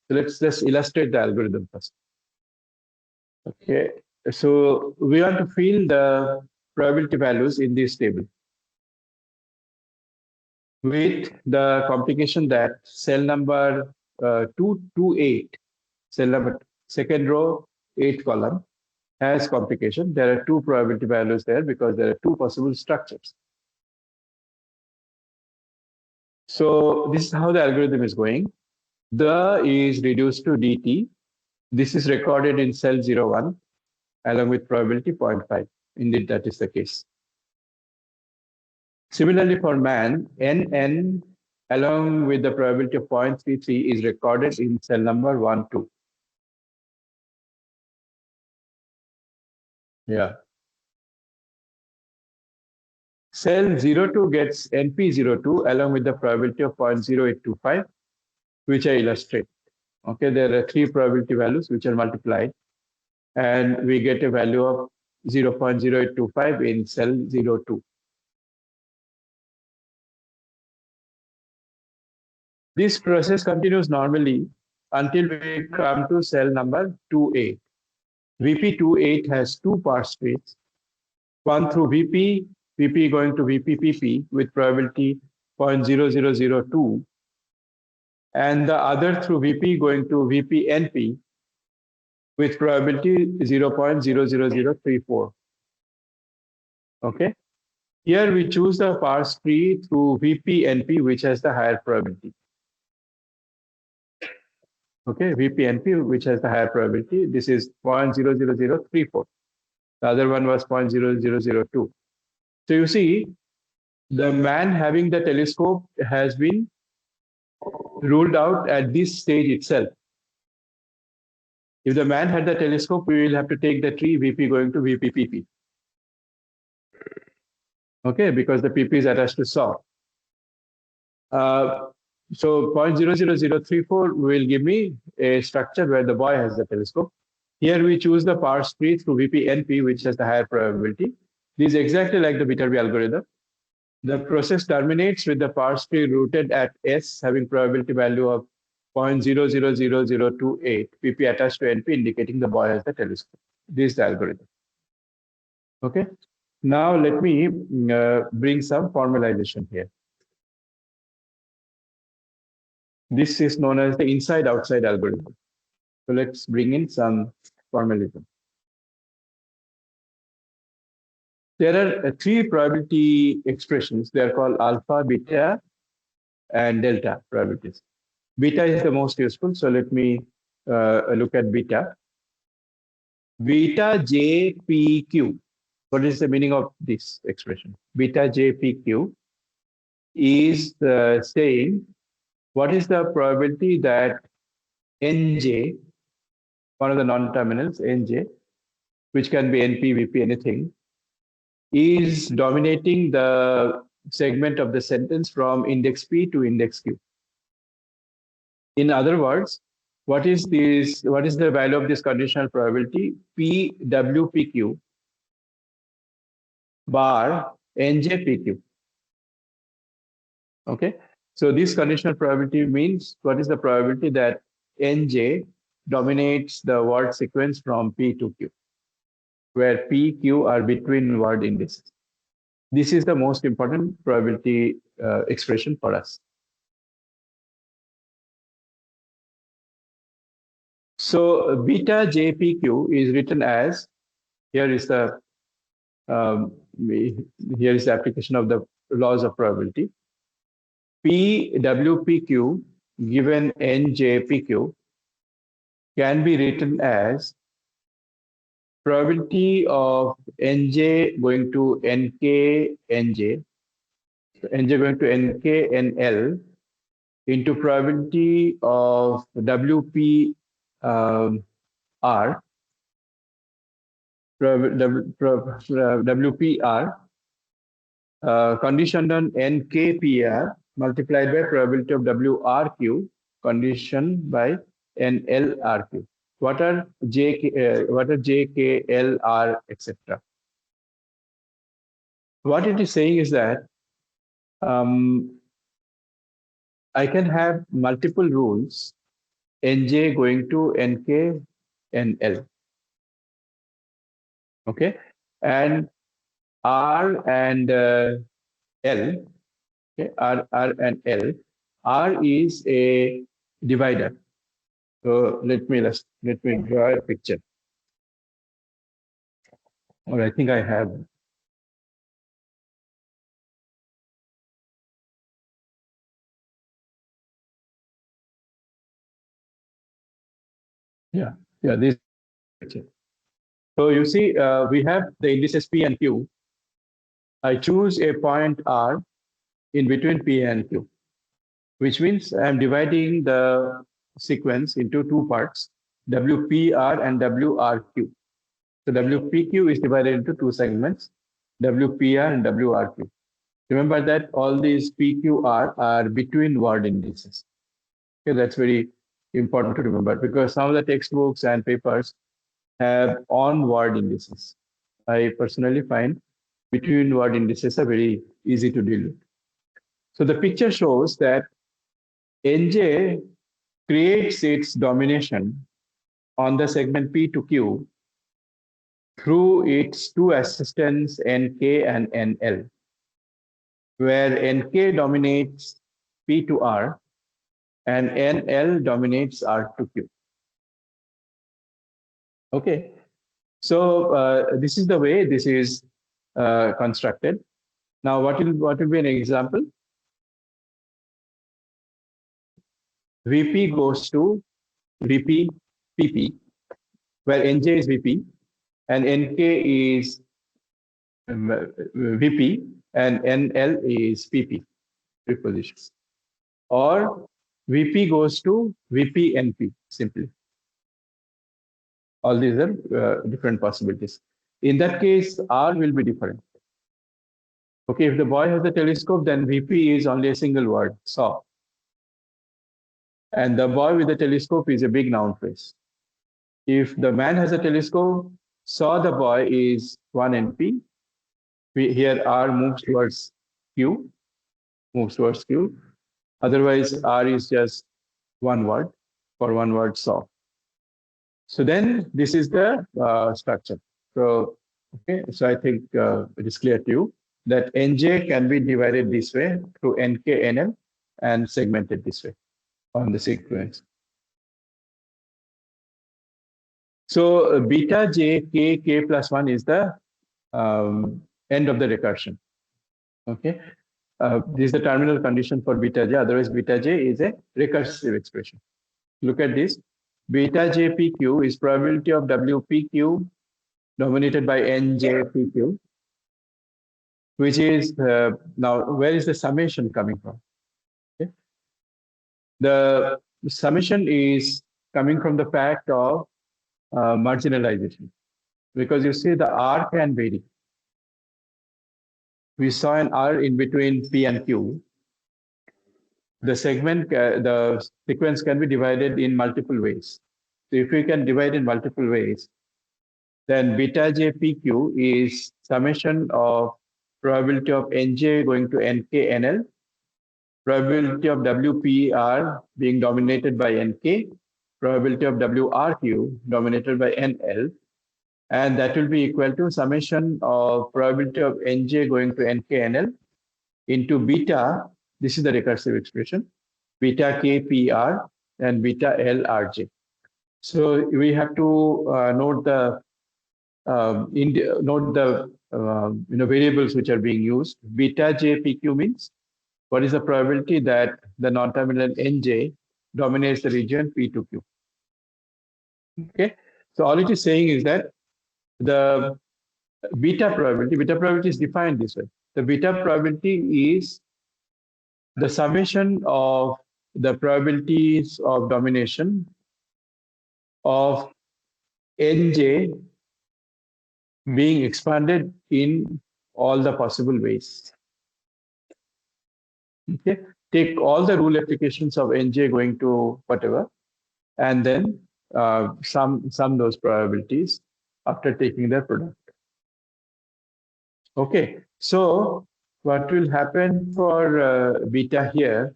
So let's just illustrate the algorithm first. Okay. So we want to fill the probability values in this table with the complication that cell number 228, cell number second row, 8 column, has complication. There are 2 probability values there because there are 2 possible structures. So this is how the algorithm is going. The is reduced to dt. This is recorded in cell 01 along with probability 0.5. Indeed, that is the case. Similarly, for man, nn along with the probability of 0.33 is recorded in cell number 1, 2. Yeah. Cell 02 gets NP02 along with the probability of 0.0825, which I illustrate. Okay, there are 3 probability values which are multiplied, and we get a value of 0.0825 in cell 02. This process continues normally until we come to cell number 28. VP28 has 2 parse trees, one through VP, VP going to VPPP with probability 0.0002, and the other through VP going to VPNP with probability 0.00034. Okay. Here we choose the parse tree through VPNP, which has the higher probability. Okay, VPNP, which has the higher probability. This is 0.00034. The other one was 0.0002. So you see, the man having the telescope has been ruled out at this stage itself. If the man had the telescope, we will have to take the tree VP going to VPPP. Okay, because the PP is attached to SAW. So 0.00034 will give me a structure where the boy has the telescope. Here we choose the parse tree through VPNP, which has the higher probability. This is exactly like the Viterbi algorithm. The process terminates with the parse tree rooted at S having probability value of 0.000028, PP attached to NP, indicating the boy has the telescope. This is the algorithm. Okay. Now let me bring some formalization here. This is known as the inside-outside algorithm. So let's bring in some formalism. There are 3 probability expressions. They are called alpha, beta, and delta probabilities. Beta is the most useful. So let me look at beta. Beta JPQ. What is the meaning of this expression? Beta JPQ is saying what is the probability that NJ, one of the non-terminals, NJ, which can be NP, VP, anything, is dominating the segment of the sentence from index P to index Q. In other words, what is this? What is the value of this conditional probability? PWPQ bar NJPQ. Okay. So this conditional probability means what is the probability that NJ dominates the word sequence from P to Q, where P, Q are between word indices. This is the most important probability expression for us. So beta JPQ is written as, here is the here is the application of the laws of probability. PWPQ given NJPQ can be written as probability of NJ going to NK NJ, so NJ going to NK NL into probability of WP R, WPR conditioned on NKPR multiplied by probability of WRQ conditioned by NLRQ. What are JK, LR, etc.? What it is saying is that I can have multiple rules, NJ going to NK, NL. Okay, and R and L, okay, R and L. R is a divider. So let me draw a picture. Or I think I have. Yeah, this picture. So you see, we have the indices P and Q. I choose a point R in between P and Q, which means I'm dividing the sequence into two parts, WPR and WRQ. So WPQ is divided into two segments, WPR and WRQ. Remember that all these PQR are between word indices. Okay, that's very important to remember because some of the textbooks and papers have on word indices. I personally find between word indices are very easy to deal with. So the picture shows that NJ creates its domination on the segment P to Q through its two assistants NK and NL, where NK dominates P to R and NL dominates R to Q. Okay, so this is the way this is constructed. Now, what will be an example? VP goes to VP PP, where NJ is VP and NK is VP and NL is PP prepositions. Or VP goes to VP NP simply. All these are different possibilities. In that case, R will be different. Okay, if the boy has a telescope, then VP is only a single word, saw. And the boy with the telescope is a big noun phrase. If the man has a telescope, saw the boy is one NP. Here R moves towards Q, Otherwise, R is just one word for one word saw. So then this is the structure. So, okay, so I think it is clear to you that NJ can be divided this way through NK, NL and segmented this way on the sequence. So beta J, K plus 1 is the end of the recursion. Okay, this is the terminal condition for beta J. Otherwise, beta J is a recursive expression. Look at this. Beta JPQ is probability of WPQ dominated by NJPQ, which is now where is the summation coming from? Okay. The summation is coming from the fact of marginalization, because you see the R can vary. We saw an R in between P and Q. The segment, the sequence can be divided in multiple ways. So if we can divide in multiple ways, then beta JPQ is summation of probability of NJ going to NKNL, probability of WPR being dominated by NK, probability of WRQ dominated by NL, and that will be equal to summation of probability of Nj going to NKNL into beta. This is the recursive expression, beta KPR and beta LRJ. So we have to note the variables which are being used. Beta JPQ means what is the probability that the non-terminal Nj dominates the region P2Q. Okay, so all it is saying is that the beta probability is defined this way. The beta probability is the summation of the probabilities of domination of Nj being expanded in all the possible ways. Okay, take all the rule applications of Nj going to whatever, and then sum those probabilities after taking their product. Okay, so what will happen for beta here?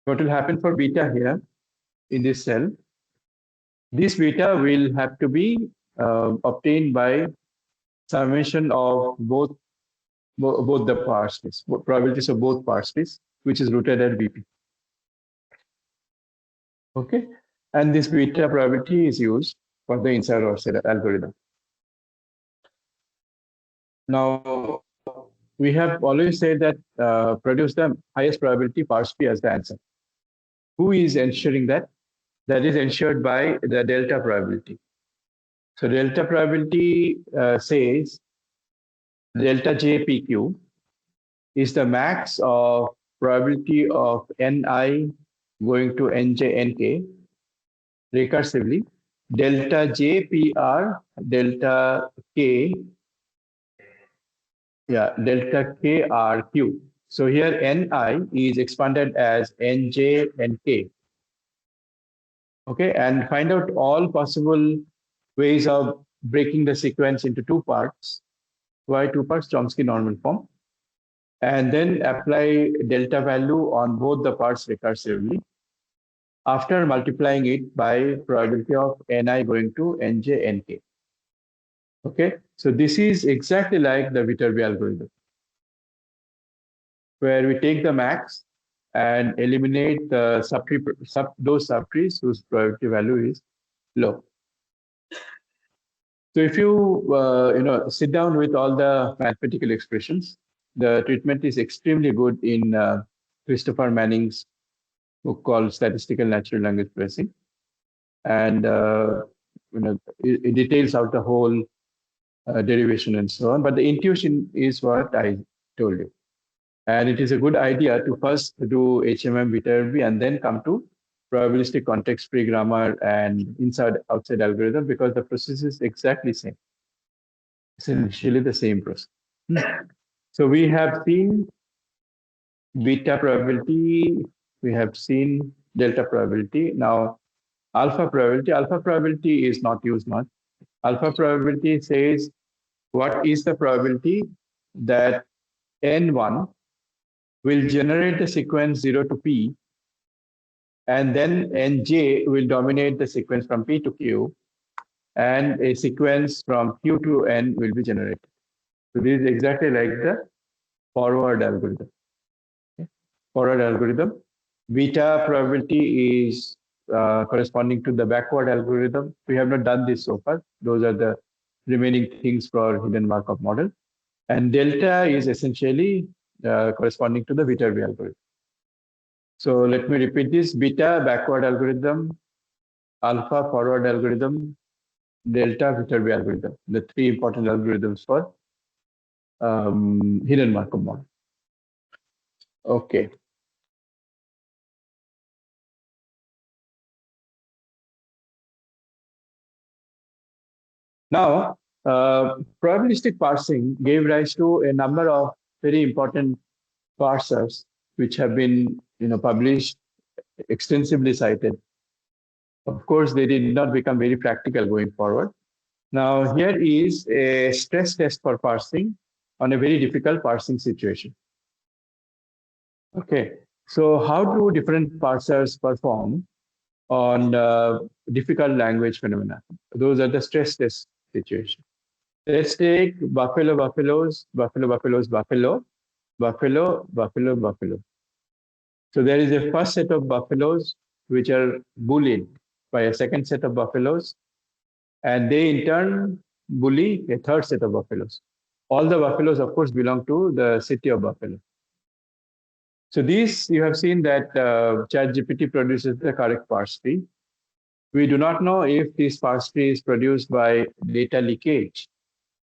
What will happen for beta here in this cell? This beta will have to be obtained by summation of both the power space, probabilities of both power space, which is rooted at BP. Okay, and this beta probability is used for the inside outside algorithm. Now, we have always said that produce the highest probability power space as the answer. Who is ensuring that? That is ensured by the delta probability. So delta probability says delta JPQ is the max of probability of Ni going to Nj Nk recursively, delta JPR, delta K, delta KRQ. So here Ni is expanded as Nj Nk. Okay, and find out all possible ways of breaking the sequence into two parts. Why two parts? Chomsky normal form. And then apply delta value on both the parts recursively after multiplying it by probability of Ni going to Nj Nk. Okay, so this is exactly like the Viterbi algorithm, where we take the max and eliminate the those subtrees whose probability value is low. So if you sit down with all the mathematical expressions, the treatment is extremely good in Christopher Manning's book called Statistical Natural Language Processing, and it details out the whole derivation and so on. But the intuition is what I told you, and it is a good idea to first do HMM, Viterbi, and then come to probabilistic context-free grammar and inside-outside algorithm, because the process is exactly same. Essentially the same process. So we have seen beta probability, we have seen delta probability. Now alpha probability is not used much. Alpha probability says what is the probability that N1 will generate the sequence 0 to P, and then Nj will dominate the sequence from P to Q, and a sequence from Q to N will be generated. So this is exactly like the forward algorithm. Okay. Forward algorithm. Beta probability is corresponding to the backward algorithm. We have not done this so far. Those are the remaining things for hidden Markov model. And delta is essentially corresponding to the Viterbi algorithm. So let me repeat this: beta backward algorithm, alpha forward algorithm, delta Viterbi algorithm. The three important algorithms for hidden Markov model. Okay. Now, probabilistic parsing gave rise to a number of very important parsers, which have been published, extensively cited. Of course, they did not become very practical going forward. Now, here is a stress test for parsing on a very difficult parsing situation. Okay, so how do different parsers perform on difficult language phenomena? Those are the stress test situation. Let's take buffalo, buffaloes, buffalo, buffaloes, buffalo, buffalo, buffalo, buffalo. So there is a first set of buffaloes which are bullied by a second set of buffaloes, and they in turn bully a third set of buffaloes. All the buffaloes, of course, belong to the city of Buffalo. So these, you have seen that ChatGPT produces the correct parse tree. We do not know if this parse tree is produced by data leakage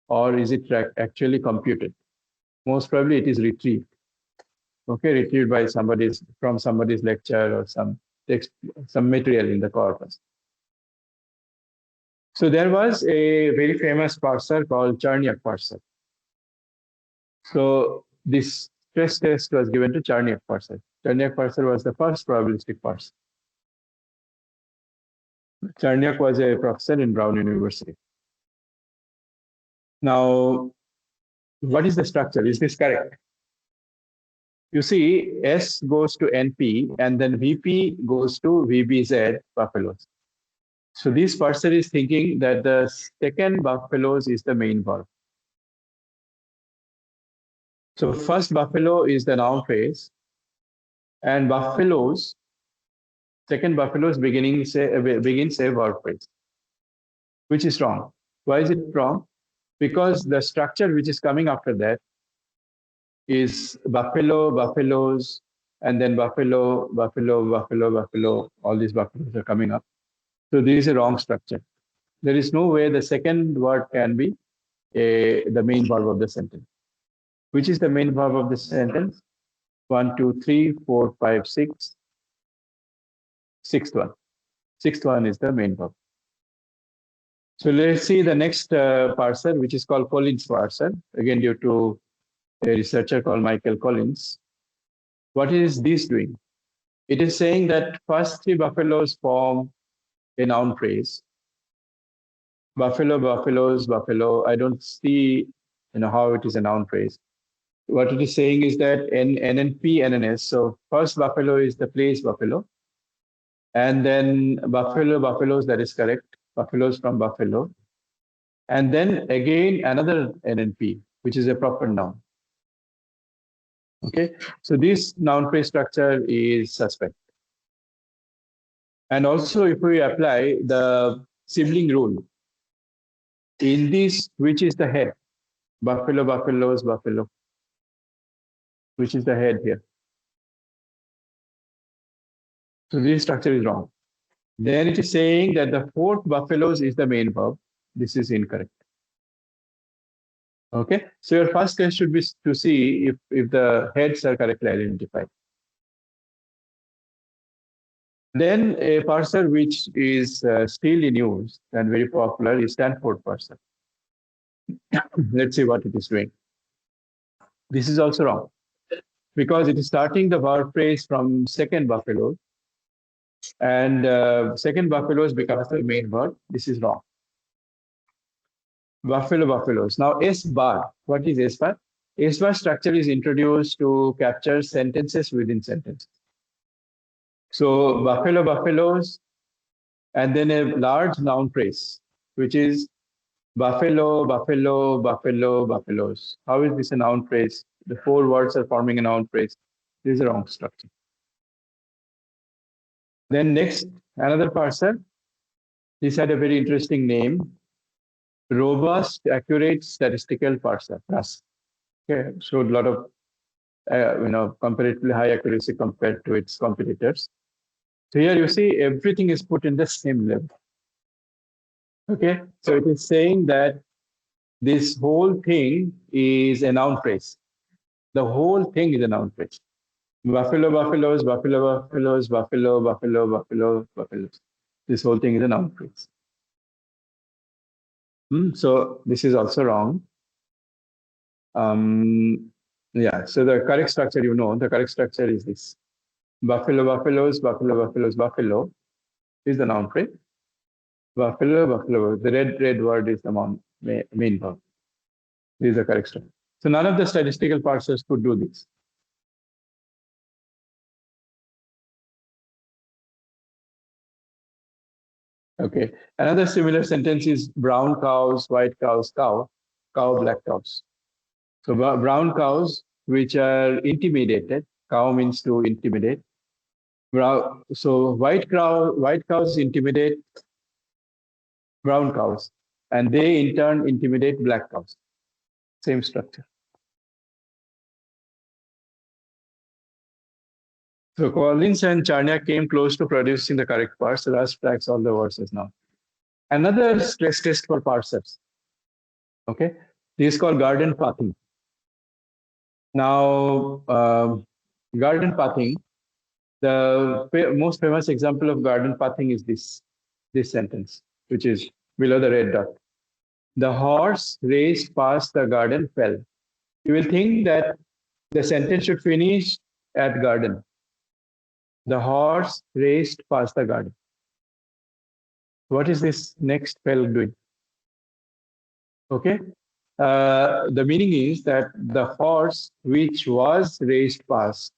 or is it actually computed. Most probably it is retrieved. Okay, retrieved by from somebody's lecture or some text, some material in the corpus. So there was a very famous parser called Cherniak parser. So this stress test was given to Cherniak parser. Cherniak parser was the first probabilistic parser. Cherniak was a professor in Brown University. Now, what is the structure? Is this correct? You see, S goes to NP, and then VP goes to VBZ buffaloes. So this parser is thinking that the second buffaloes is the main verb. So first buffalo is the noun phrase, and buffaloes, second buffaloes begins a verb phrase, which is wrong. Why is it wrong? Because the structure which is coming after that is buffalo, buffaloes, and then buffalo, buffalo, buffalo, buffalo. All these buffaloes are coming up. So this is a wrong structure. There is no way the second word can be the main verb of the sentence. Which is the main verb of the sentence? 1, 2, 3, 4, 5, 6. Sixth one. Sixth one is the main verb. So let's see the next parser, which is called Collins parser, again due to a researcher called Michael Collins. What is this doing? It is saying that first three buffaloes form a noun phrase. Buffalo, buffaloes, buffalo. I don't see how it is a noun phrase. What it is saying is that NNP, NNS. So first buffalo is the place buffalo. And then buffalo, buffaloes, that is correct. Buffaloes from buffalo. And then again another NNP, which is a proper noun. Okay, so this noun phrase structure is suspect. And also if we apply the sibling rule, in this, which is the head? Buffalo, buffaloes, buffalo. Which is the head here? So this structure is wrong. Then it is saying that the fourth buffaloes is the main verb. This is incorrect. Okay, so your first test should be to see if the heads are correctly identified. Then a parser which is still in use and very popular is Stanford parser. Let's see what it is doing. This is also wrong because it is starting the verb phrase from second buffalo, and second buffaloes becomes the main verb. This is wrong. Buffalo, buffaloes. Now S bar. What is S bar? S bar structure is introduced to capture sentences within sentences. So buffalo, buffaloes, and then a large noun phrase, which is buffalo, buffalo, buffalo, buffaloes. How is this a noun phrase? The four words are forming a noun phrase. This is a wrong structure. Then next, another parser. This had a very interesting name. Robust, accurate statistical parser. RAS. Okay, showed a lot of comparatively high accuracy compared to its competitors. So here you see everything is put in the same level. Okay, so it is saying that this whole thing is a noun phrase. The whole thing is a noun phrase. Buffalo, buffaloes, buffalo, buffaloes, buffalo, buffalo, buffalo, buffaloes. This whole thing is a noun phrase. So this is also wrong. Yeah, so the correct structure, the correct structure is this. Buffalo, buffaloes, buffalo, buffaloes, buffalo is the noun phrase. Buffalo, buffalo. The red word is the main verb. This is the correct structure. So none of the statistical parsers could do this. Okay. Another similar sentence is brown cows, white cows, cow, cow, black cows. So brown cows, which are intimidated, cow means to intimidate. So white cows intimidate brown cows, and they in turn intimidate black cows. Same structure. So Collins and Charnia came close to producing the correct parse. So Rust tracks all the verses now. Another stress test for parsers. Okay, this is called garden pathing. Now, garden pathing. The most famous example of garden pathing is this sentence, which is below the red dot. The horse raced past the garden, fell. You will think that the sentence should finish at garden. The horse raced past the garden. What is this next fell doing? Okay. The meaning is that the horse which was raced past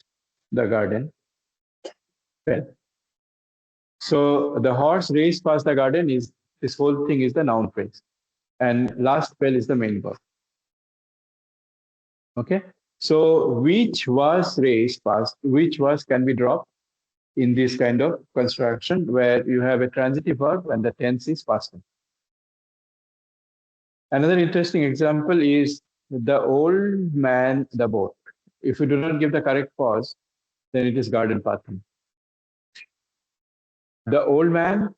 the garden fell. So the horse raced past the garden is this whole thing is the noun phrase, and last fell is the main verb. Okay. So which was raced past, which was can be dropped in this kind of construction where you have a transitive verb and the tense is past tense. Another interesting example is the old man, the boat. If you do not give the correct pause, then it is garden pathing. The old man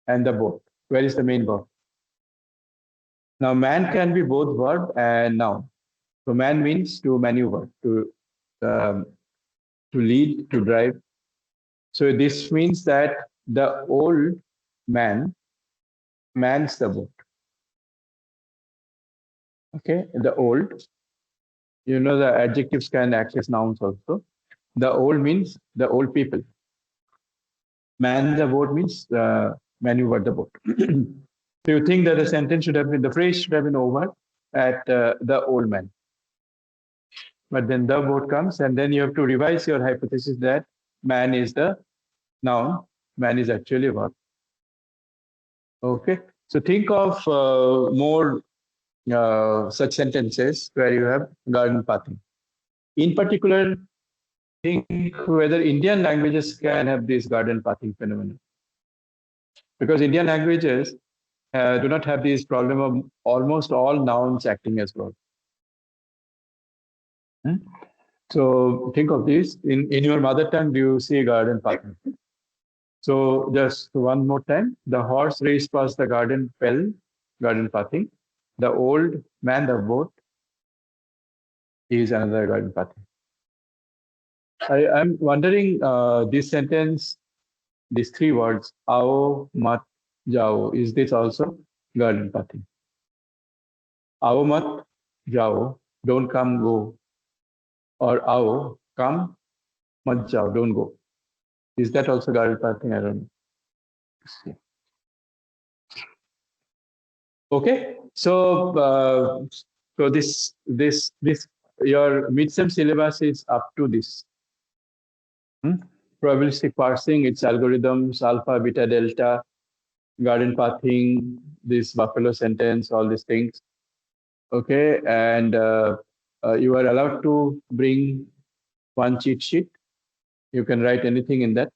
and the boat. Where is the main verb? Now, man can be both verb and noun. So, man means to maneuver, to lead, to drive. So, this means that the old man mans the boat. Okay, the old. You know the adjectives can act as nouns also. The old means the old people. Man the boat means maneuver the boat. So you think that the sentence should have been, the phrase should have been over at the old man. But then the boat comes, and then you have to revise your hypothesis that man is the noun, man is actually a verb. Okay, so think of more such sentences where you have garden pathing. In particular, think whether Indian languages can have this garden pathing phenomenon. Because Indian languages do not have this problem of almost all nouns acting as verbs. Hmm? So think of this. In your mother tongue, do you see garden pathing? So just one more time. The horse raced past the garden, fell, garden pathing. The old man, the boat, is another garden pathing. I'm wondering this sentence, these three words, आओ, mat, jao, is this also garden pathing? आओ, mat, jao, don't come, go. Or आओ, come, mat jao, don't go. Is that also garden pathing? I don't know. Okay, so this your midsem syllabus is up to this. Probabilistic parsing, its algorithms, alpha, beta, delta, garden pathing, this buffalo sentence, all these things. Okay, and you are allowed to bring one cheat sheet. You can write anything in that,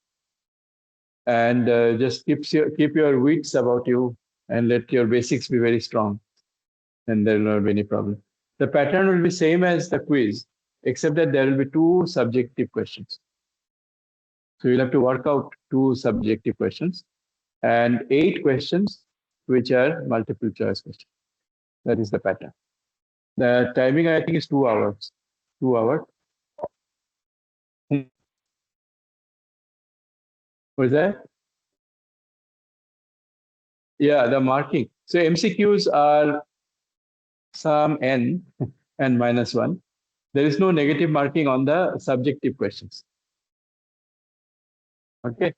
and just keep your wits about you, and let your basics be very strong, and there will not be any problem. The pattern will be same as the quiz, except that there will be two subjective questions. So you'll have to work out two subjective questions and 8 questions, which are multiple choice questions. That is the pattern. The timing, I think, is 2 hours. 2 hours. Was that? Yeah, the marking. So MCQs are some n and -1. There is no negative marking on the subjective questions. Okay.